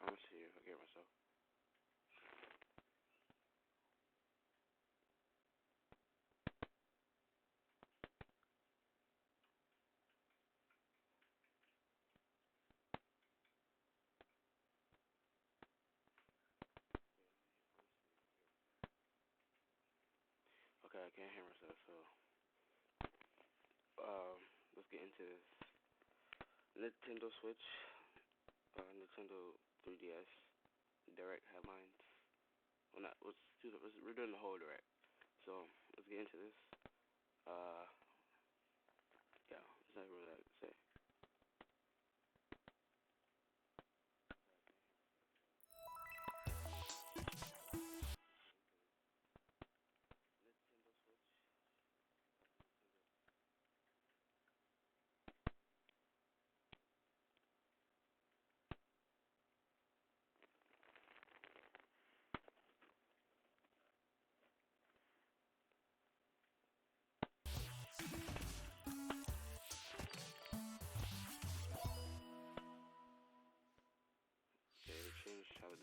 I'm gonna see if I get myself. Okay, I can't hear myself, so let's get into this. Nintendo Switch, Nintendo 3DS, Direct headlines. Well, not. We're doing the whole Direct. So let's get into this. Yeah, there's not really that to say.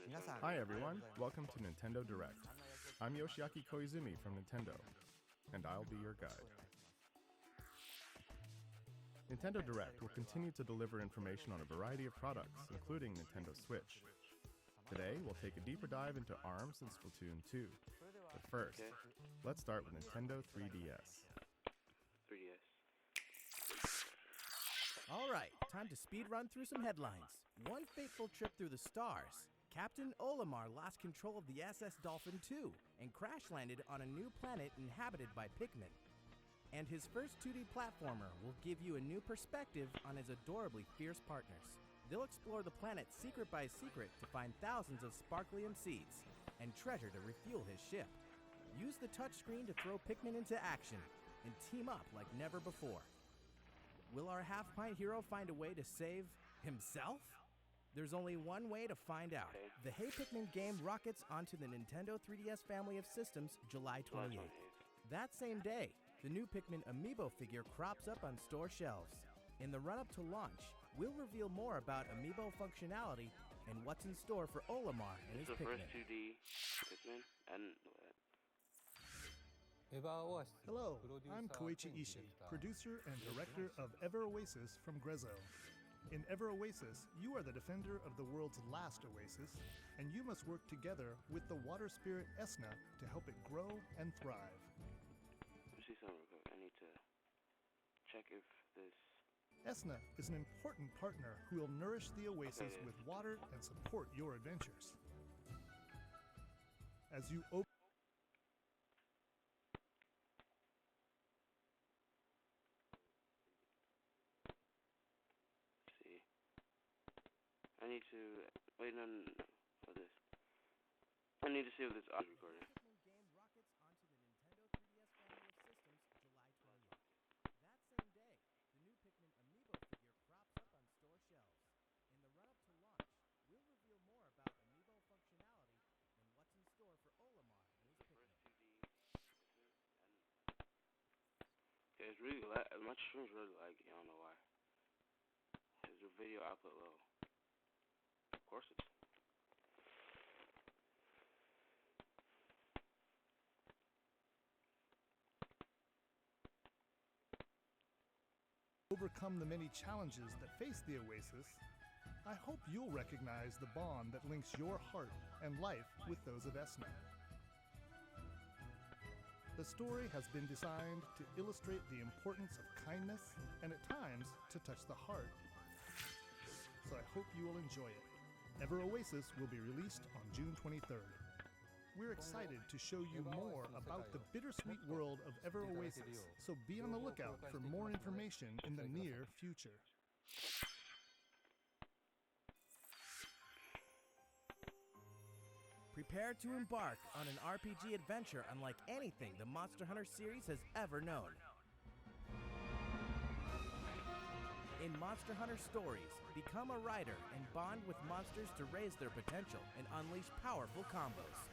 Nintendo Switch. Hi everyone, welcome to Nintendo Direct. I'm Yoshiaki Koizumi from Nintendo, and I'll be your guide. Nintendo Direct will continue to deliver information on a variety of products, including Nintendo Switch. Today, we'll take a deeper dive into ARMS and Splatoon 2. But first, let's start with Nintendo 3DS. 3DS. Alright, time to speed run through some headlines. One fateful trip through the stars. Captain Olimar lost control of the SS Dolphin II and crash landed on a new planet inhabited by Pikmin. And his first 2D platformer will give you a new perspective on his adorably fierce partners. They'll explore the planet secret by secret to find thousands of sparklium seeds and treasure to refuel his ship. Use the touchscreen to throw Pikmin into action and team up like never before. Will our half-pint hero find a way to save himself? There's only one way to find out. The Hey Pikmin game rockets onto the Nintendo 3DS family of systems July 28th. That same day, the new Pikmin amiibo figure crops up on store shelves. In the run-up to launch, we'll reveal more about amiibo functionality and what's in store for Olimar and his Pikmin. It's the first 2D Pikmin. I didn't know that. Hello, I'm Koichi Ishii, producer and director of Ever Oasis from Grezzo. In Ever Oasis, you are the defender of the world's last oasis, and you must work together with the water spirit Esna to help it grow and thrive. Let me see something real quick. I need to check if this... Esna is an important partner who will nourish the oasis with water and support your adventures. As you open I need to wait on this. I need to see if this audio recording. The Pikmin game rockets onto the Nintendo 3DS family of systems July 28th. That same day, the new Pikmin amiibo figure crops up on store shelves. In the run-up to launch, we'll reveal more about amiibo functionality and what's in store for Olimar and his Pikmin. Okay, it's really my stream's really laggy. I don't know why. Is the video output low? Of course it's. overcome the many challenges that face the Oasis, I hope you'll recognize the bond that links your heart and life with those of Esna. The story has been designed to illustrate the importance of kindness and at times to touch the heart. So I hope you will enjoy it. Ever Oasis will be released on June 23rd. We're excited to show you more about the bittersweet world of Ever Oasis, so be on the lookout for more information in the near future. Prepare to embark on an RPG adventure unlike anything the Monster Hunter series has ever known. In Monster Hunter Stories, become a rider and bond with monsters to raise their potential and unleash powerful combos.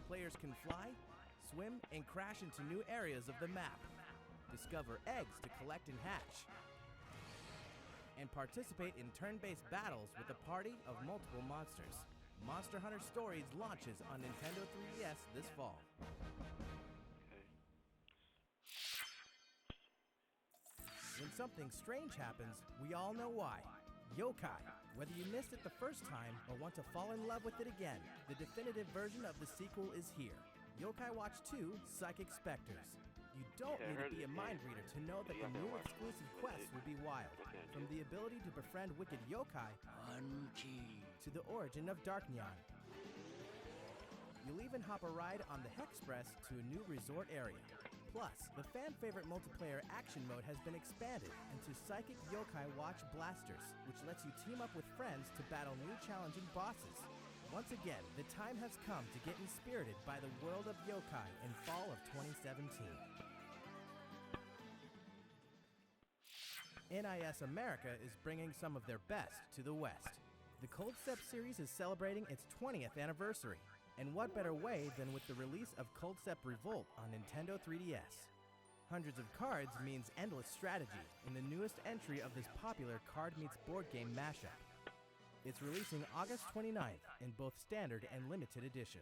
Players can fly, swim, and crash into new areas of the map. Discover eggs to collect and hatch. and participate in turn-based battles with a party of multiple monsters. Monster Hunter Stories launches on Nintendo 3DS this fall. When something strange happens, we all know why. Yokai. Whether you missed it the first time or want to fall in love with it again, the definitive version of the sequel is here. Yokai Watch 2 Psychic Specters. You don't need to be a mind reader to know that the new exclusive quests will be wild. From the ability to befriend wicked yokai to the origin of Dark Neon. You'll even hop a ride on the Hexpress to a new resort area. Plus, the fan-favorite multiplayer action mode has been expanded into Psychic Yokai Watch Blasters, which lets you team up with friends to battle new challenging bosses. Once again, the time has come to get inspirited by the world of yokai in fall of 2017. NIS America is bringing some of their best to the West. The Cold Step series is celebrating its 20th anniversary. And what better way than with the release of Cold Step Revolt on Nintendo 3DS. Hundreds of cards means endless strategy in the newest entry of this popular card meets board game mashup. It's releasing August 29th in both standard and limited edition.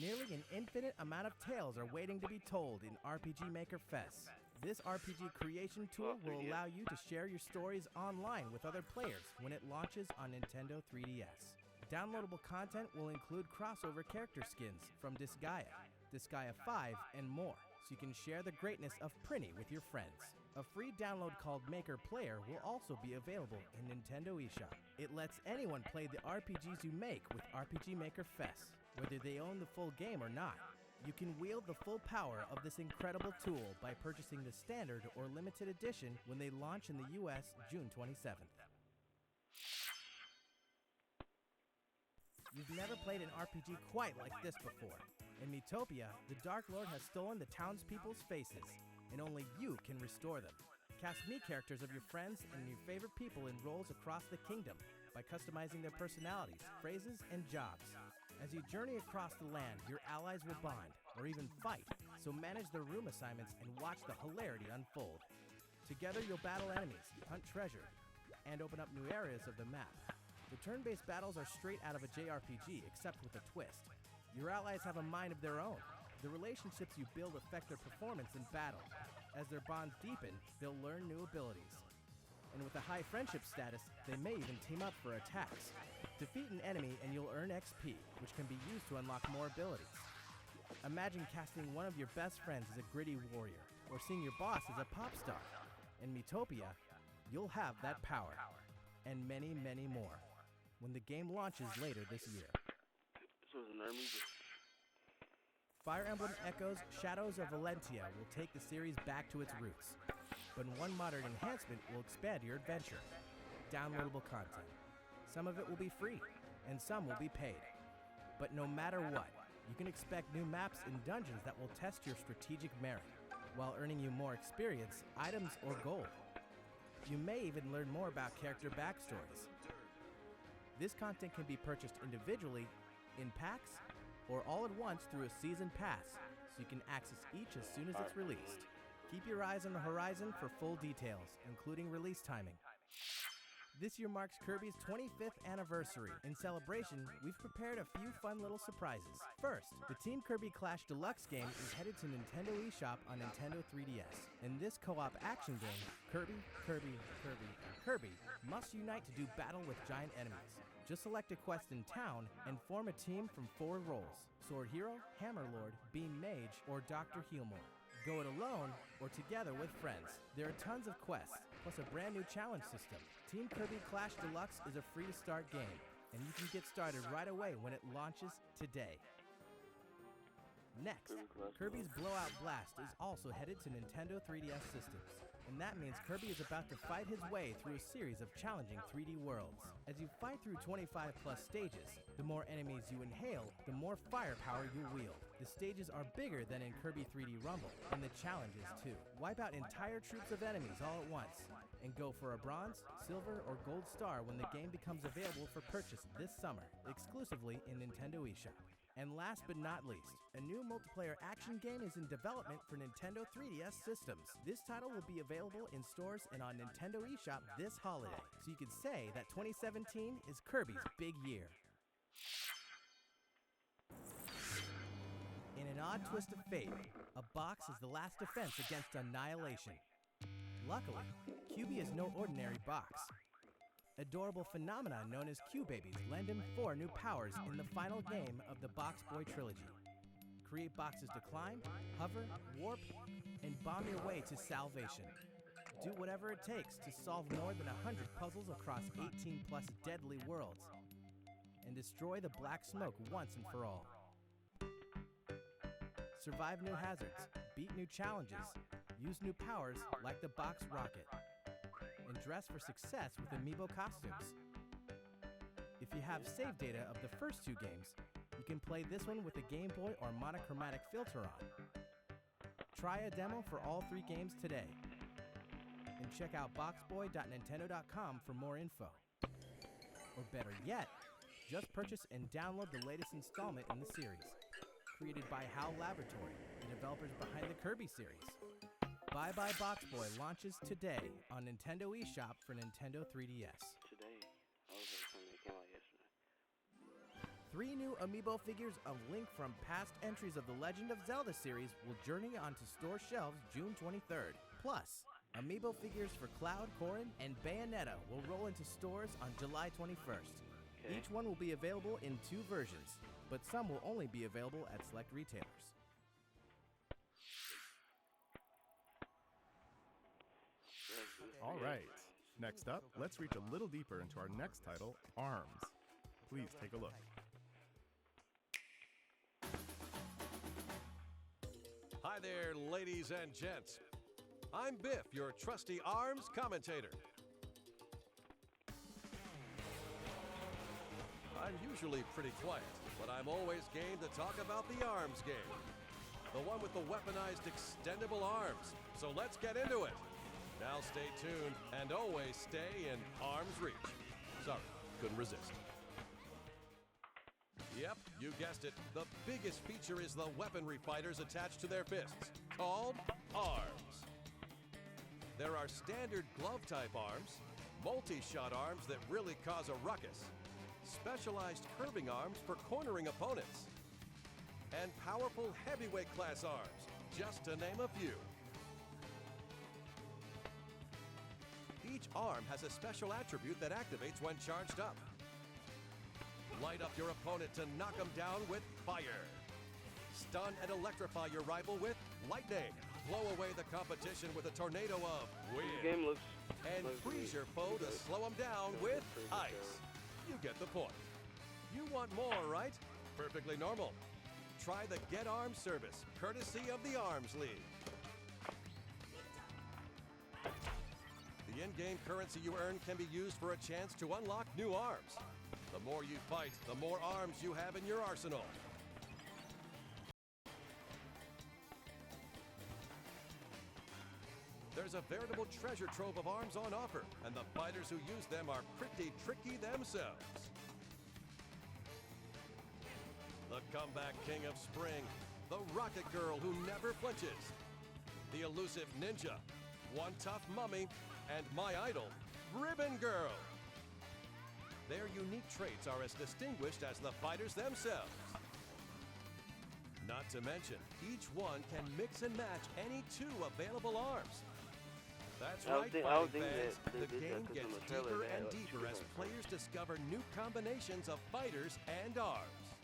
Nearly an infinite amount of tales are waiting to be told in RPG Maker Fest. This RPG creation tool will allow you to share your stories online with other players when it launches on Nintendo 3DS. Downloadable content will include crossover character skins from Disgaea, Disgaea 5, and more, so you can share the greatness of Prinny with your friends. A free download called Maker Player will also be available in Nintendo eShop. It lets anyone play the RPGs you make with RPG Maker Fest, whether they own the full game or not. You can wield the full power of this incredible tool by purchasing the standard or limited edition when they launch in the US June 27th. You've never played an RPG quite like this before. In Miitopia, the Dark Lord has stolen the townspeople's faces, and only you can restore them. Cast me characters of your friends and your favorite people in roles across the kingdom by customizing their personalities, phrases, and jobs. As you journey across the land, your allies will bond, or even fight, so manage their room assignments and watch the hilarity unfold. Together you'll battle enemies, hunt treasure, and open up new areas of the map. The turn-based battles are straight out of a JRPG, except with a twist. Your allies have a mind of their own. The relationships you build affect their performance in battle. As their bonds deepen, they'll learn new abilities. And with a high friendship status, they may even team up for attacks. Defeat an enemy and you'll earn XP, which can be used to unlock more abilities. Imagine casting one of your best friends as a gritty warrior, or seeing your boss as a pop star. In Miitopia, you'll have that power, and many, many more, when the game launches later this year. Fire Emblem Echoes Shadows of Valentia will take the series back to its roots, but one modern enhancement will expand your adventure. Downloadable content. Some of it will be free, and some will be paid. But no matter what, you can expect new maps and dungeons that will test your strategic merit, while earning you more experience, items, or gold. You may even learn more about character backstories. This content can be purchased individually, in packs, or all at once through a season pass, so you can access each as soon as it's released. Keep your eyes on the horizon for full details, including release timing. This year marks Kirby's 25th anniversary. In celebration, we've prepared a few fun little surprises. First, the Team Kirby Clash Deluxe game is headed to Nintendo eShop on Nintendo 3DS. In this co-op action game, Kirby, and Kirby must unite to do battle with giant enemies. Just select a quest in town and form a team from 4 roles: Sword Hero, Hammer Lord, Beam Mage, or Dr. Healmore. Go it alone or together with friends. There are tons of quests, plus a brand new challenge system. Team Kirby Clash Deluxe is a free-to-start game, and you can get started right away when it launches today. Next, Kirby's Blowout Blast is also headed to Nintendo 3DS systems, and that means Kirby is about to fight his way through a series of challenging 3D worlds. As you fight through 25+ stages, the more enemies you inhale, the more firepower you wield. The stages are bigger than in Kirby 3D Rumble, and the challenges too. Wipe out entire troops of enemies all at once. and go for a bronze, silver, or gold star when the game becomes available for purchase this summer, exclusively in Nintendo eShop. And last but not least, a new multiplayer action game is in development for Nintendo 3DS systems. This title will be available in stores and on Nintendo eShop this holiday, so you could say that 2017 is Kirby's big year. In an odd twist of fate, a box is the last defense against annihilation. Luckily, QB is no ordinary box. Adorable phenomena known as Q-Babies lend him 4 new powers in the final game of the Box Boy trilogy. Create boxes to climb, hover, warp, and bomb your way to salvation. Do whatever it takes to solve more than 100 puzzles across 18 plus deadly worlds, and destroy the black smoke once and for all. Survive new hazards, beat new challenges, use new powers like the Box Rocket, and dress for success with amiibo costumes. If you have save data of the first 2 games, you can play this one with a Game Boy or monochromatic filter on. Try a demo for all 3 games today, and check out boxboy.nintendo.com for more info. Or better yet, just purchase and download the latest installment in the series, created by HAL Laboratory, the developers behind the Kirby series. Bye Bye Box Boy launches today on Nintendo eShop for Nintendo 3DS. Today? I was something that came out yesterday. 3 new amiibo figures of Link from past entries of the Legend of Zelda series will journey onto store shelves June 23rd. Plus, amiibo figures for Cloud, Corrin, and Bayonetta will roll into stores on July 21st. Okay. Each one will be available in 2 versions, but some will only be available at select retailers. All right. Next up, let's reach a little deeper into our next title, ARMS. Please take a look. Hi there, ladies and gents. I'm Biff, your trusty ARMS commentator. I'm usually pretty quiet, but I'm always game to talk about the ARMS game. The one with the weaponized extendable arms. So let's get into it. Now stay tuned and always stay in arm's reach. Sorry, couldn't resist. Yep, you guessed it. The biggest feature is the weaponry fighters attached to their fists, called arms. There are standard glove-type arms, multi-shot arms that really cause a ruckus, specialized curving arms for cornering opponents, and powerful heavyweight class arms, just to name a few. Each arm has a special attribute that activates when charged up. Light up your opponent to knock them down with fire. Stun and electrify your rival with lightning. Blow away the competition with a tornado of wind. This game looks... And freeze your foe to slow them down with ice. You get the point. You want more, right? Perfectly normal. Try the Get Arms service, courtesy of the Arms League. The in-game currency you earn can be used for a chance to unlock new arms. The more you fight, the more arms you have in your arsenal. There's a veritable treasure trove of arms on offer, and the fighters who use them are pretty tricky themselves. The comeback king of spring, the rocket girl who never flinches, the elusive ninja, one tough mummy, and my idol, Ribbon Girl. Their unique traits are as distinguished as the fighters themselves. Not to mention, each one can mix and match any 2 available arms. That's right, fighting fans. The game gets deeper and deeper as players discover new combinations of fighters and arms.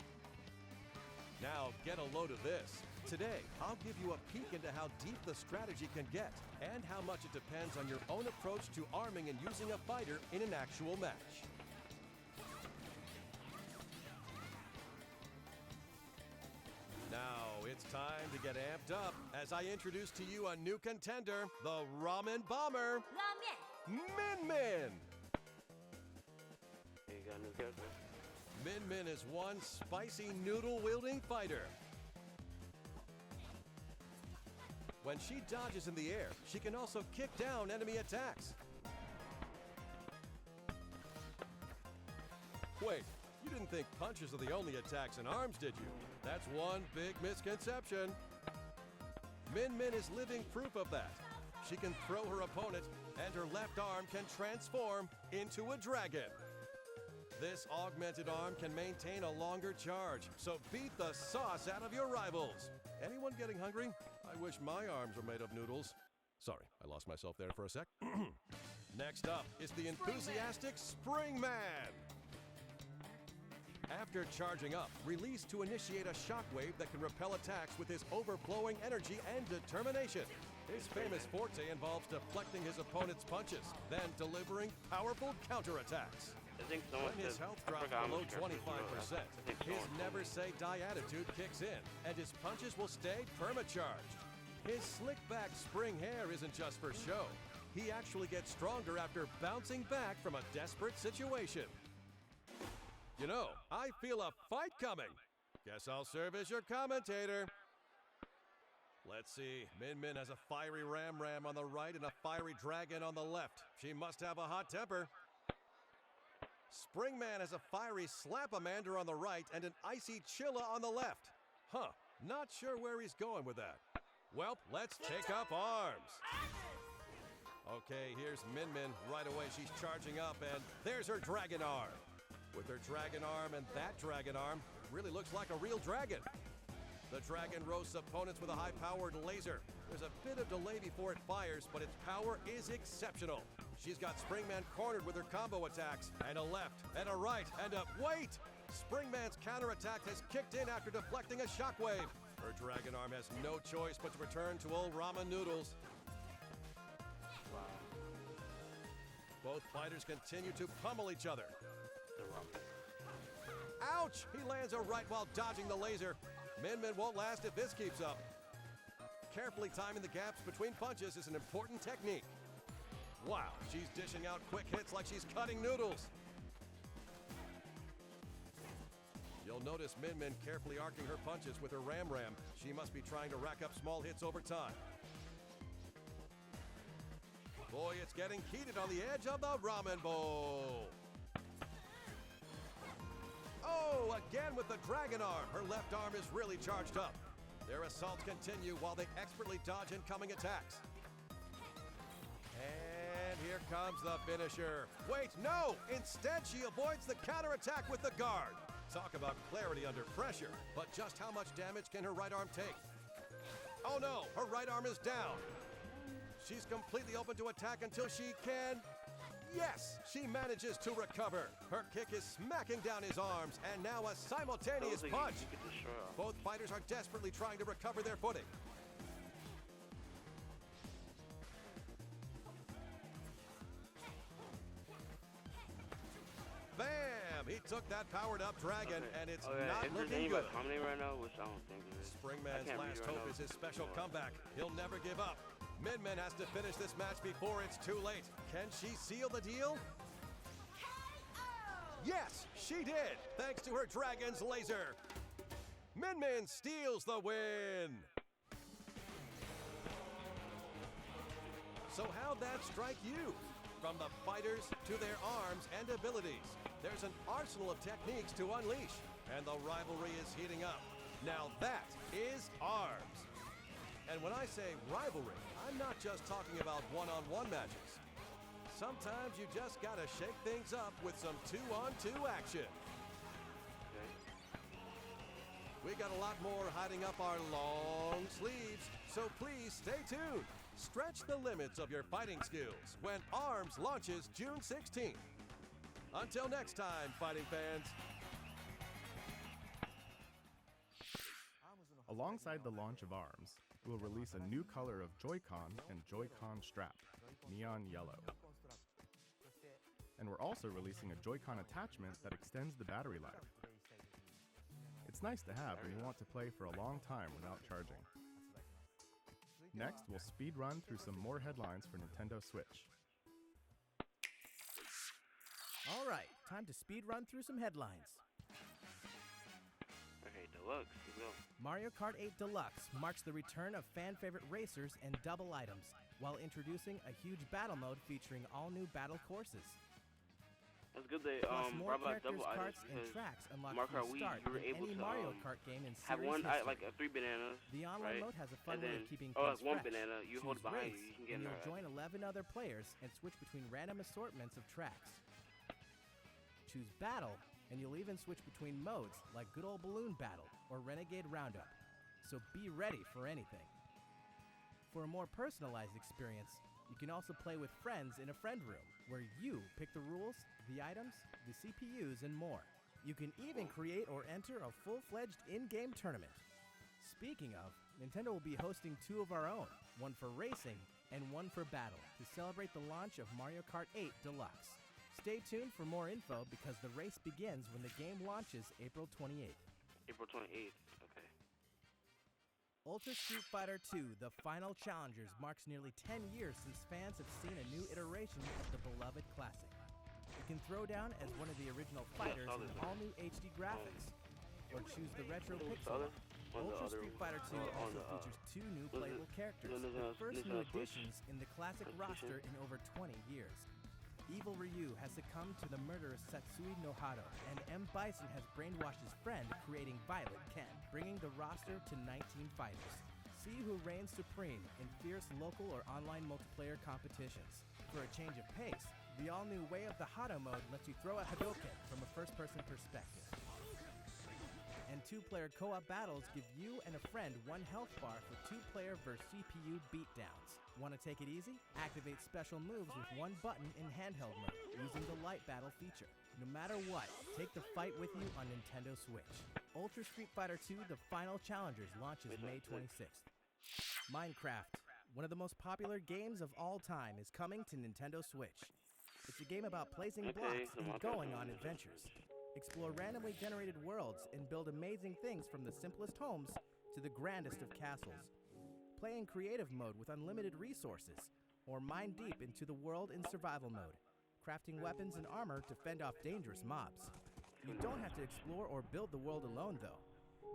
Now get a load of this. Today, I'll give you a peek into how deep the strategy can get and how much it depends on your own approach to arming and using a fighter in an actual match. Now it's time to get amped up as I introduce to you a new contender, the Ramen Bomber, Min Min. You got a new character? Min Min is one spicy noodle-wielding fighter. When she dodges in the air, she can also kick down enemy attacks. Wait, you didn't think punches are the only attacks in ARMS, did you? That's one big misconception. Min Min is living proof of that. She can throw her opponent, and her left arm can transform into a dragon. This augmented arm can maintain a longer charge, so beat the sauce out of your rivals. Anyone getting hungry? I wish my arms were made of noodles. Sorry, I lost myself there for a sec. Next up is the enthusiastic Spring Man. After charging up, release to initiate a shockwave that can repel attacks with his overflowing energy and determination. His famous forte involves deflecting his opponent's punches, then delivering powerful counterattacks. When his health drops below 25%, his never-say-die attitude kicks in, and his punches will stay perma-charged. His slick-back spring hair isn't just for show. He actually gets stronger after bouncing back from a desperate situation. You know, I feel a fight coming. Guess I'll serve as your commentator. Let's see. Min Min has a fiery Ram on the right and a fiery Dragon on the left. She must have a hot temper. Springman has a fiery Slap-a-Mander on the right and an icy Chilla on the left. Huh, not sure where he's going with that. Well, let's take up arms. Okay, here's Min Min. Right away, she's charging up, and there's her Dragon Arm. With her Dragon Arm and that Dragon Arm, really looks like a real dragon. The dragon roasts opponents with a high-powered laser. There's a bit of delay before it fires, but its power is exceptional. She's got Springman cornered with her combo attacks, and a left, and a right, and a... Wait! Springman's counterattack has kicked in after deflecting a shockwave. Her Dragon Arm has no choice but to return to old ramen noodles. Both fighters continue to pummel each other. Ouch! He lands a right while dodging the laser. Min Min won't last if this keeps up. Carefully timing the gaps between punches is an important technique. Wow, she's dishing out quick hits like she's cutting noodles. You'll notice Min Min carefully arcing her punches with her Ram. She must be trying to rack up small hits over time. Boy, it's getting heated on the edge of the ramen bowl. Oh, again with the Dragon Arm. Her left arm is really charged up. Their assaults continue while they expertly dodge incoming attacks. And here comes the finisher. Wait, no! Instead, she avoids the counterattack with the guard. Talk about clarity under pressure. But just how much damage can her right arm take? Oh no, her right arm is down. She's completely open to attack until she can... Yes, she manages to recover. Her kick is smacking down his arms, and now a simultaneous punch. Both fighters are desperately trying to recover their footing. Bam! He took that powered-up dragon, and it's not looking good. How many right now? Which I don't think it is. Springman's last hope is his special comeback. He'll never give up. Min Min has to finish this match before it's too late. Can she seal the deal? Yes, she did, thanks to her dragon's laser. Min Min steals the win. So how'd that strike you? From the fighters to their arms and abilities, there's an arsenal of techniques to unleash, and the rivalry is heating up. Now that is ARMS. And when I say rivalry, I'm not just talking about one-on-one matches. Sometimes you just gotta shake things up with some two-on-two action. Okay. We got a lot more hiding up our long sleeves, so please stay tuned. Stretch the limits of your fighting skills when ARMS launches June 16th. Until next time, fighting fans. Alongside the launch of ARMS, we'll release a new color of Joy-Con and Joy-Con strap, neon yellow. And we're also releasing a Joy-Con attachment that extends the battery life. It's nice to have when you want to play for a long time without charging. Next, we'll speed run through some more headlines for Nintendo Switch. All right, time to speed run through some headlines. Okay, Deluxe, let's go. Mario Kart 8 Deluxe marks the return of fan-favorite racers and double items, while introducing a huge battle mode featuring all new battle courses. It's good they Plus, more brought back characters, double items carts, and because tracks unlock Mario from Kart the Wii, start you were in able any to Mario Kart game in have series one history. like 3 bananas. The online right? mode has a fun and way then, of keeping like things one fresh. banana, you hold Choose it behind race, you. You can get and in you'll there. join 11 other players and switch between random assortments of tracks. Choose battle, and you'll even switch between modes like good old balloon battle or renegade roundup. So be ready for anything. For a more personalized experience, you can also play with friends in a friend room, where you pick the rules, the items, the CPUs, and more. You can even create or enter a full-fledged in-game tournament. Speaking of, Nintendo will be hosting 2 of our own, one for racing and one for battle, to celebrate the launch of Mario Kart 8 Deluxe. Stay tuned for more info because the race begins when the game launches April 28th. April 28th. Okay. Ultra Street Fighter 2, The Final Challengers, marks nearly 10 years since fans have seen a new iteration of the beloved classic. You can throw down as one of the original fighters with all new HD graphics, or choose the retro pixel look. Ultra Street Fighter 2 also features 2 new playable characters, the first new additions in the classic roster in over 20 years. Evil Ryu has succumbed to the murderous Satsui no Hado, and M. Bison has brainwashed his friend, creating Violet Ken, bringing the roster to 19 fighters. See who reigns supreme in fierce local or online multiplayer competitions. For a change of pace, the all-new Way of the Hado mode lets you throw a Hadouken from a first-person perspective. And 2-player co-op battles give you and a friend 1 health bar for 2-player versus CPU beatdowns. Want to take it easy? Activate special moves with 1 button in handheld mode using the Light Battle feature. No matter what, take the fight with you on Nintendo Switch. Ultra Street Fighter 2 The Final Challengers launches May 26th. Minecraft, one of the most popular games of all time, is coming to Nintendo Switch. It's a game about placing blocks and going on adventures. Explore randomly generated worlds and build amazing things from the simplest homes to the grandest of castles. Play in creative mode with unlimited resources, or mine deep into the world in survival mode, crafting weapons and armor to fend off dangerous mobs. You don't have to explore or build the world alone, though.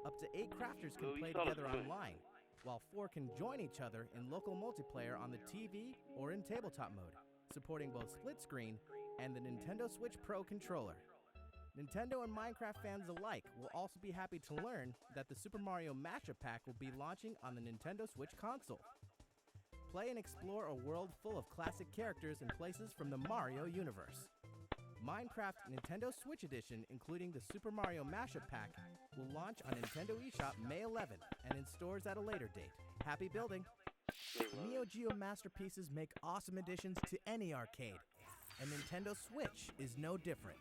Up to 8 crafters can play together online, while 4 can join each other in local multiplayer on the TV or in tabletop mode, supporting both split screen and the Nintendo Switch Pro controller. Nintendo and Minecraft fans alike will also be happy to learn that the Super Mario Mashup Pack will be launching on the Nintendo Switch console. Play and explore a world full of classic characters and places from the Mario universe. Minecraft Nintendo Switch Edition, including the Super Mario Mashup Pack, will launch on Nintendo eShop May 11th and in stores at a later date. Happy building! Neo Geo masterpieces make awesome additions to any arcade, and Nintendo Switch is no different.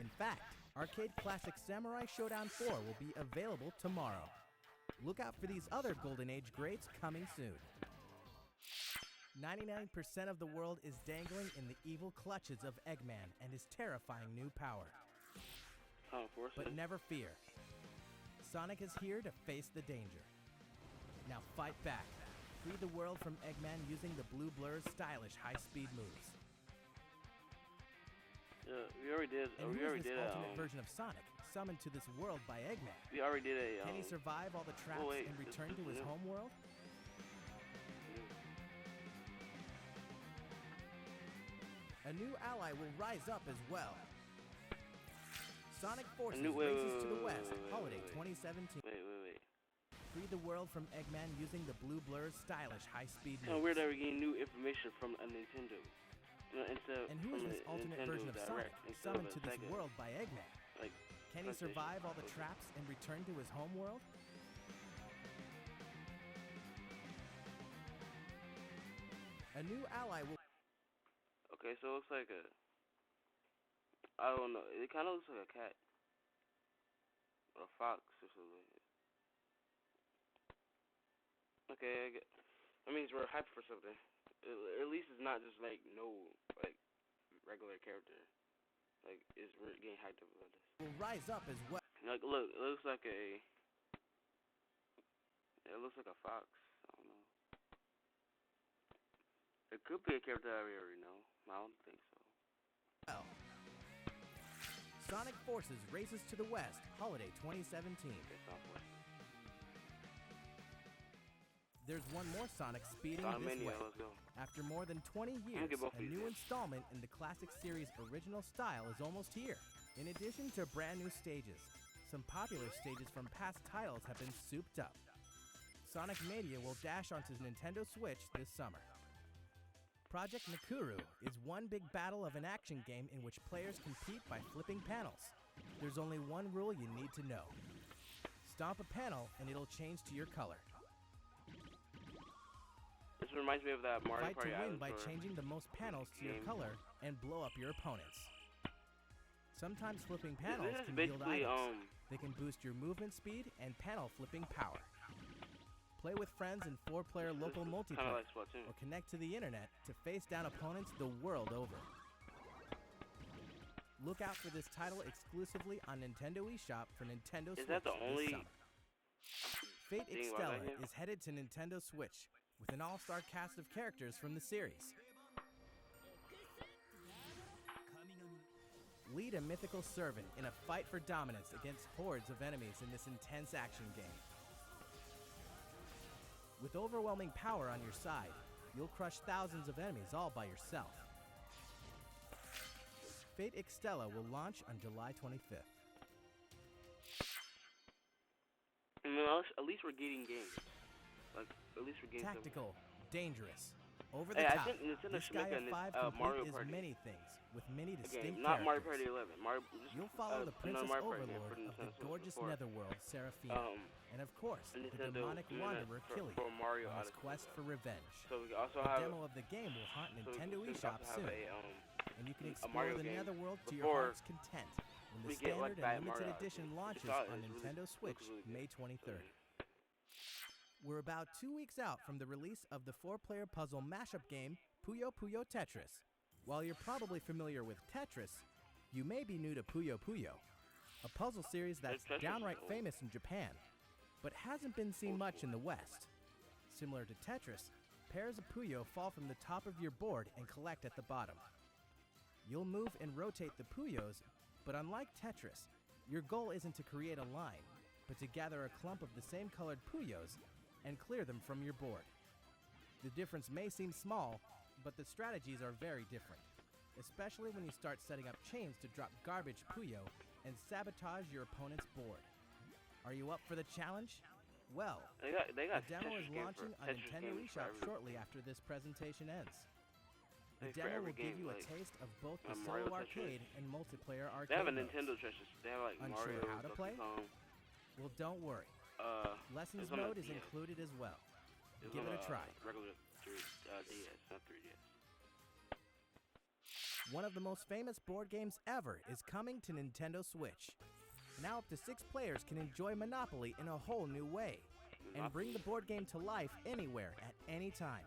In fact, arcade classic Samurai Showdown 4 will be available tomorrow. Look out for these other Golden Age greats coming soon. 99% of the world is dangling in the evil clutches of Eggman and his terrifying new power. But never fear. Sonic is here to face the danger. Now fight back. Free the world from Eggman using the Blue Blur's stylish high-speed moves. Yeah, we already did. And who is this alternate version of Sonic, summoned to this world by Eggman? We already did a. Can he survive all the traps and return to his home world? A new ally will rise up as well. Sonic Forces races to the west, holiday 2017. Wait. Free the world from Eggman using the Blue Blur's stylish high-speed moves. It's kind of weird that we're getting new information from a Nintendo. And who is this alternate version of Sonic, summoned to this world by Eggman? Can he survive all the traps and return to his home world? A new ally will... Okay, so it looks like a... I don't know. It kind of looks like a cat. Or a fox or something. Okay, that means we're hyped for something. At least it's not just regular character. We're getting hyped up about this. Will rise up as well. Look, it looks like a. It looks like a fox. I don't know. It could be a character that we already know. I don't think so. Well, Sonic Forces races to the west, holiday 2017. There's one more Sonic speeding Sonic this Mania, way. let's go. After more than 20 years, get both a these new in. installment in the classic series' original style is almost here. In addition to brand new stages, some popular stages from past titles have been souped up. Sonic Mania will dash onto Nintendo Switch this summer. Project Nakuru is one big battle of an action game in which players compete by flipping panels. There's only one rule you need to know. Stomp a panel and it'll change to your color. This reminds me of that Mario Fight Party to win Island by or changing the most panels to your game. color and blow up your opponents. Sometimes flipping This panels is can yield basically items. They can boost your movement speed and panel flipping power. Play with friends in 4-player local kind of multiplayer like Splatoon. or connect to the internet to face down opponents the world over. Look out for this title exclusively on Nintendo eShop for Nintendo Is Switch that the only this summer. Fate thing about Extella that game? is headed to Nintendo Switch with an all-star cast of characters from the series. Lead a mythical servant in a fight for dominance against hordes of enemies in this intense action game. With overwhelming power on your side, you'll crush thousands of enemies all by yourself. Fate Extella will launch on July 25th. I mean, at least we're getting games. Like, at least we're getting Tactical, dangerous, over Hey, the I top. think Nintendo This should make Gaia a 5 Mario complete is Party many things, with many game, distinct not Mario characters. Party 11. You'll follow the Princess Mario Party game Overlord for of the Nintendo Switch gorgeous before. netherworld, Seraphina, and of course, the Nintendo demonic doing wanderer it Killy for Mario on his Odyssey. quest for revenge. So we can also The have demo of the game will haunt so we Nintendo can eShop also soon, have and you can a explore Mario the game netherworld to your before heart's content when the we get, like, standard that and Mario limited Odyssey. edition It's launches solid, on it's really- Nintendo looks Switch really good. May 23rd. We're about 2 weeks out from the release of the 4-player puzzle mashup game Puyo Puyo Tetris. While you're probably familiar with Tetris, you may be new to Puyo Puyo, a puzzle series that's Tetris is downright old. famous in Japan, but hasn't been seen much in the West. Similar to Tetris, pairs of Puyo fall from the top of your board and collect at the bottom. You'll move and rotate the Puyos, but unlike Tetris, your goal isn't to create a line, but to gather a clump of the same colored Puyos and clear them from your board. The difference may seem small, but the strategies are very different, especially when you start setting up chains to drop garbage Puyo and sabotage your opponent's board. Are you up for the challenge? Well, They got the demo Tetris is games launching for- on Tetris Nintendo games for eShop every- shortly after this presentation ends. The for demo every will give game, you a like, taste of both the Mario solo Tetris. arcade and multiplayer arcade They have a modes. Nintendo Tetris. They have like Unsure Mario, how to Donkey play? Kong. Well, don't worry. Lessons it's on a mode is DS. included as well. It's Give on it a try. Regular DS, not 3DS. One of the most famous board games ever is coming to Nintendo Switch. Now up to 6 players can enjoy Monopoly in a whole new way and bring the board game to life anywhere at any time.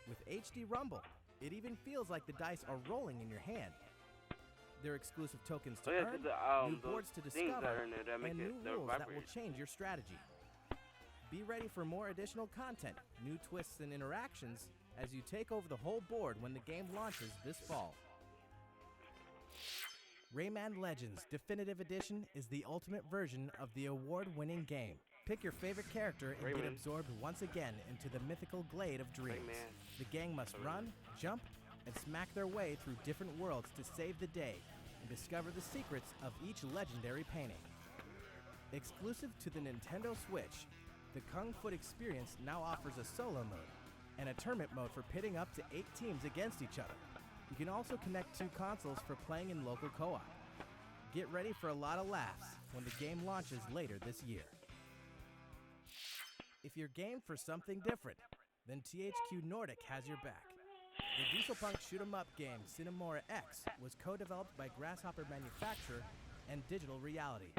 With HD Rumble, it even feels like the dice are rolling in your hand. There are exclusive tokens to Oh, yeah, earn, 'cause new those boards to things that are discover, in there that make and it- new they're rules that will vibrate. change your strategy. Be ready for more additional content, new twists and interactions as you take over the whole board when the game launches this fall. Rayman Legends Definitive Edition is the ultimate version of the award-winning game. Pick your favorite character and get Rayman. absorbed once again into the mythical glade of dreams. Rayman. The gang must run, jump, and smack their way through different worlds to save the day and discover the secrets of each legendary painting. Exclusive to the Nintendo Switch, the Kung Foot experience now offers a solo mode and a tournament mode for pitting up to 8 teams against each other. You can also connect 2 consoles for playing in local co-op. Get ready for a lot of laughs when the game launches later this year. If you're game for something different, then THQ Nordic has your back. The Dieselpunk shoot-'em-up game Cinemora X was co-developed by Grasshopper Manufacturer and Digital Reality.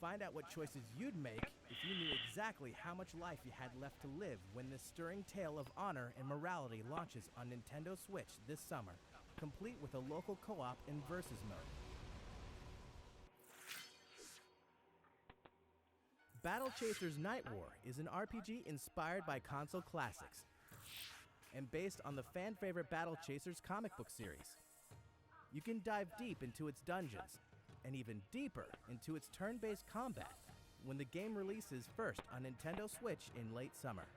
Find out what choices you'd make if you knew exactly how much life you had left to live when this stirring tale of honor and morality launches on Nintendo Switch this summer, complete with a local co-op and versus mode. Battle Chasers Night War is an RPG inspired by console classics and based on the fan-favorite Battle Chasers comic book series. You can dive deep into its dungeons and even deeper into its turn-based combat when the game releases first on Nintendo Switch in late summer.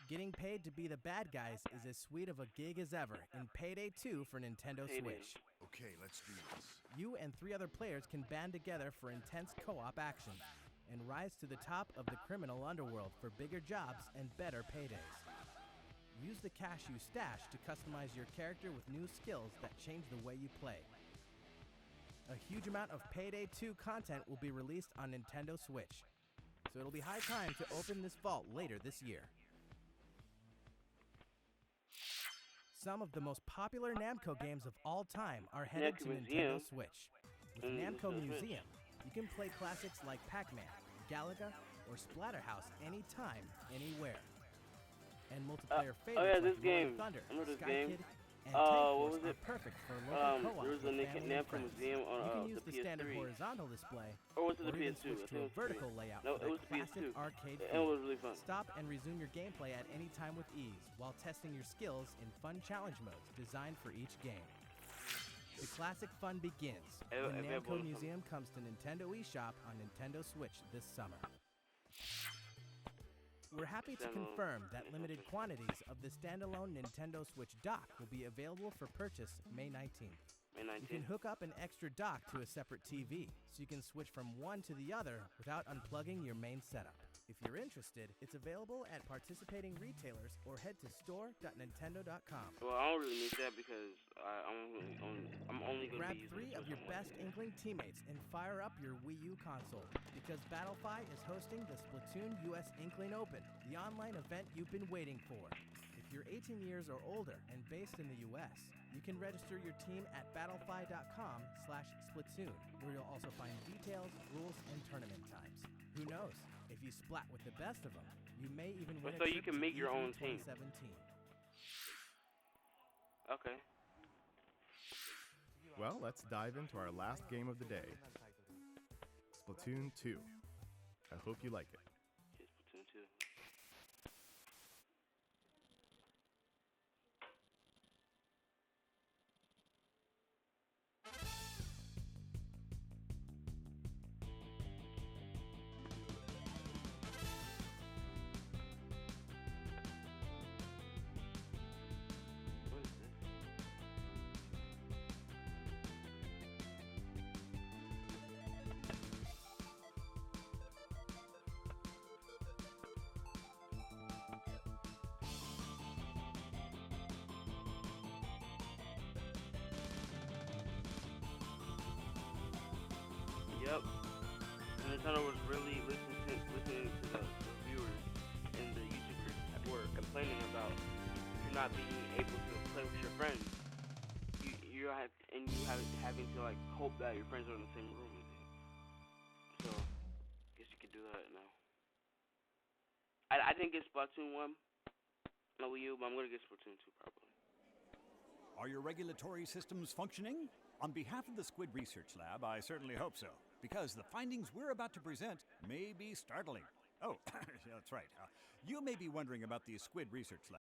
Getting paid to be the bad guys is as sweet of a gig as ever in Payday 2 for Nintendo Switch. Okay, let's do this. You and 3 other players can band together for intense co-op action and rise to the top of the criminal underworld for bigger jobs and better paydays. Use the cash you stash to customize your character with new skills that change the way you play. A huge amount of Payday 2 content will be released on Nintendo Switch, so it'll be high time to open this vault later this year. Some of the most popular Namco games of all time are headed to Nintendo Switch. With Namco Museum, you can play classics like Pac-Man, Galaga, or Splatterhouse anytime, anywhere. And multiplayer favorites like War of Thunder, Sky Kid, and Tank Force are perfect for local co-op there was a with family and Namco friends. Museum on You can the use the PS3. standard horizontal display, Or was it the or even PS2? switch I to think a it was vertical the layout No, for it was that the classic PS2. arcade It feel. was really fun. Stop and resume your gameplay at any time with ease while testing your skills in fun challenge modes designed for each game. The classic fun begins when Namco Museum comes to Nintendo eShop on Nintendo Switch this summer. We're happy to confirm that limited quantities of the standalone Nintendo Switch dock will be available for purchase May 19th. You can hook up an extra dock to a separate TV, so you can switch from one to the other without unplugging your main setup. If you're interested, it's available at participating retailers or head to store.nintendo.com. Well, I don't really need that because I'm only going to Grab be using 3 of your best Inkling teammates and fire up your Wii U console, because Battlefy is hosting the Splatoon US Inkling Open, the online event you've been waiting for. If you're 18 years or older and based in the US, you can register your team at battlefy.com/Splatoon, where you'll also find details, rules, and tournament times. Who knows? If you splat with the best of them, you may even win a So trip you can to make your E3 own team. 2017. Okay. Well, let's dive into our last game of the day, Splatoon 2. I hope you like it. Here's Splatoon 2. What is this? Yep. And Nintendo was really listening to the viewers and the YouTubers that were complaining about you not being able to play with your friends. You having to like hope that your friends are in the same room with you. So, guess you could do that now. I didn't get Splatoon 1 on Wii U, but I'm gonna get Splatoon 2 probably. Are your regulatory systems functioning? On behalf of the Squid Research Lab, I certainly hope so, because the findings we're about to present may be startling. Oh, that's right. You may be wondering about the Squid Research Lab.